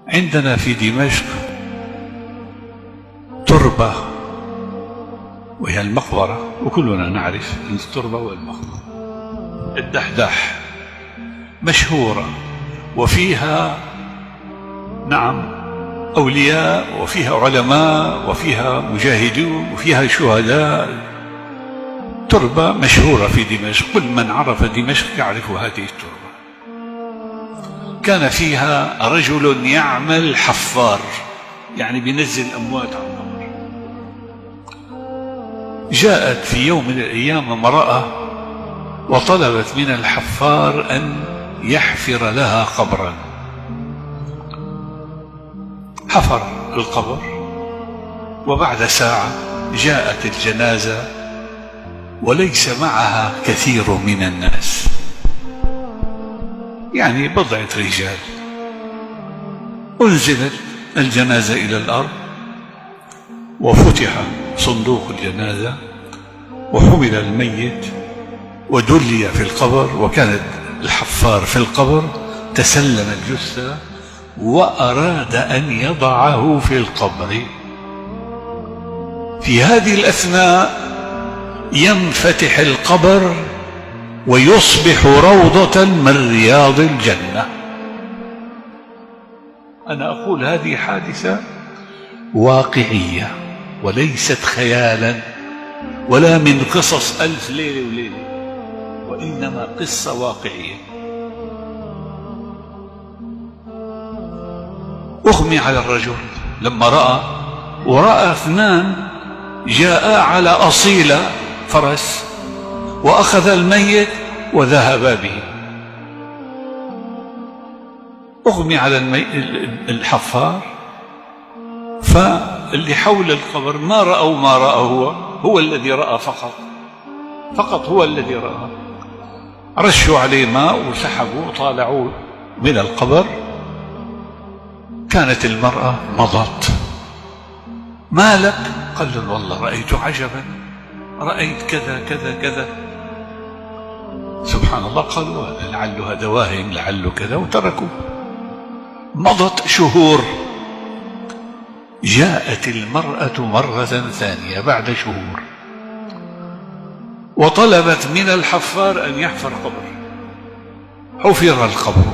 عندنا في دمشق تربة وهي المقبرة، وكلنا نعرف التربة والمقبرة، الدحداح مشهورة، وفيها نعم أولياء، وفيها علماء، وفيها مجاهدون، وفيها شهداء. تربة مشهورة في دمشق، كل من عرف دمشق يعرف هذه التربة. كان فيها رجل يعمل حفار، يعني بينزل أموات عن القبر. جاءت في يوم من الأيام امرأة وطلبت من الحفار أن يحفر لها قبرا. حفر القبر، وبعد ساعة جاءت الجنازة وليس معها كثير من الناس، يعني بضعة رجال. أنزلت الجنازة إلى الأرض، وفتح صندوق الجنازة، وحمل الميت ودلي في القبر، وكانت الحفار في القبر تسلم الجثة وأراد أن يضعه في القبر. في هذه الأثناء ينفتح القبر ويصبح روضة من رياض الجنة. أنا أقول هذه حادثة واقعية وليست خيالا ولا من قصص ألف ليلة وليلة، وإنما قصة واقعية. أغمي على الرجل لما رأى، ورأى اثنان جاء على أصيلة فرس وأخذ الميت وذهبا به. أغمي على الحفار، فاللي حول القبر ما رأوا ما رأى، هو الذي رأى فقط هو الذي رأى. رشوا عليه ماء وسحبوا وطالعوا من القبر. كانت المرأة مضت. ما لك؟ قال له والله رأيت عجبا، رأيت كذا كذا كذا. سبحان الله، قالوا لعله هذا واهم، لعله كذا، وتركوا. مضت شهور، جاءت المرأة مرة ثانية بعد شهور وطلبت من الحفار أن يحفر قبر. حفر القبر،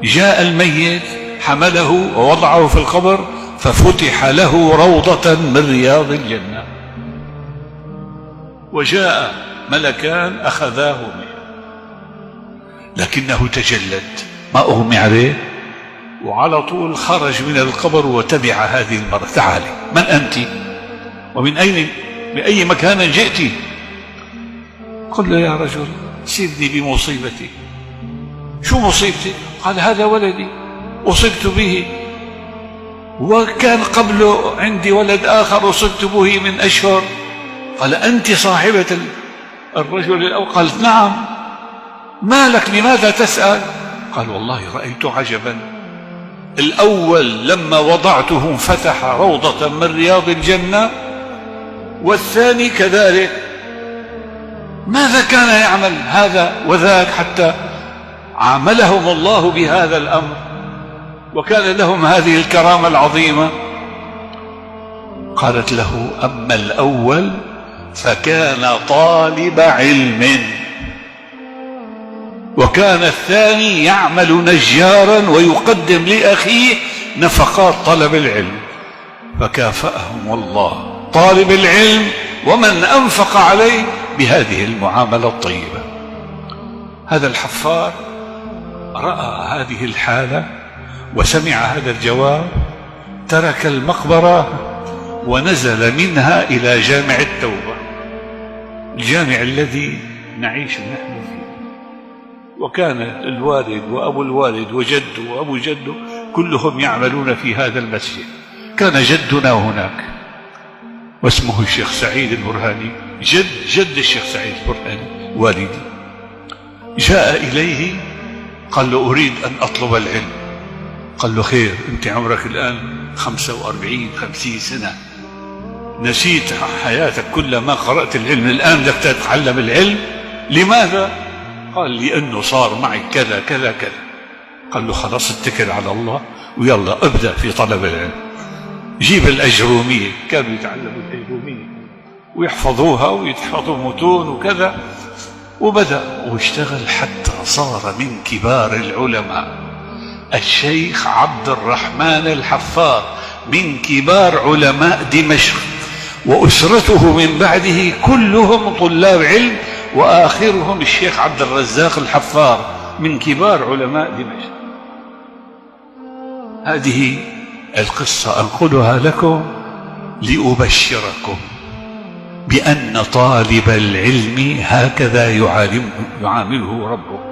جاء الميت حمله ووضعه في القبر، ففتح له روضة من رياض الجنة. وجاء ملكان أخذاه منه، لكنه تجلد، ما أغمي عليه، وعلى طول خرج من القبر وتبع هذه المرأة. تعالي، من أنت؟ ومن أي مكان جئت؟ قل له يا رجل سيبني بمصيبتي. شو مصيبتي؟ قال هذا ولدي أصبت به، وكان قبله عندي ولد آخر أصبت به من أشهر. قال أنت صاحبة الرجل الأول؟ قالت نعم. ما لك؟ لماذا تسأل؟ قال والله رأيت عجبا، الأول لما وضعته فتح روضة من رياض الجنة، والثاني كذلك. ماذا كان يعمل هذا وذاك حتى عاملهم الله بهذا الأمر وكان لهم هذه الكرامة العظيمة؟ قالت له أما الأول فكان طالب علم، وكان الثاني يعمل نجارا ويقدم لأخيه نفقات طلب العلم، فكافأهم الله طالب العلم ومن أنفق عليه بهذه المعاملة الطيبة. هذا الحفار رأى هذه الحالة وسمع هذا الجواب، ترك المقبرة ونزل منها إلى جامع التوبة، الجامع الذي نعيش نحن فيه. وكان الوالد وأبو الوالد وجده وأبو جده كلهم يعملون في هذا المسجد. كان جدنا هناك واسمه الشيخ سعيد البرهاني، جد الشيخ سعيد البرهاني والدي. جاء إليه قال له أريد أن أطلب العلم. قال له خير، أنت عمرك الآن 45-50 سنة، نسيت حياتك كلها ما قرأت العلم، الآن بدك تتعلم العلم. لماذا؟ قال لأنه صار معي كذا كذا كذا. قال له خلاص اتكل على الله ويلا ابدأ في طلب العلم. جيب الأجرومية، كانوا يتعلموا الأجرومية ويحفظوها ويتحفظوا متون وكذا، وبدأ واشتغل حتى صار من كبار العلماء. الشيخ عبد الرحمن الحفار من كبار علماء دمشق، وأسرته من بعده كلهم طلاب علم، وآخرهم الشيخ عبد الرزاق الحفار من كبار علماء دمشق. هذه القصة أنقلها لكم لأبشركم بأن طالب العلم هكذا يعامله ربه.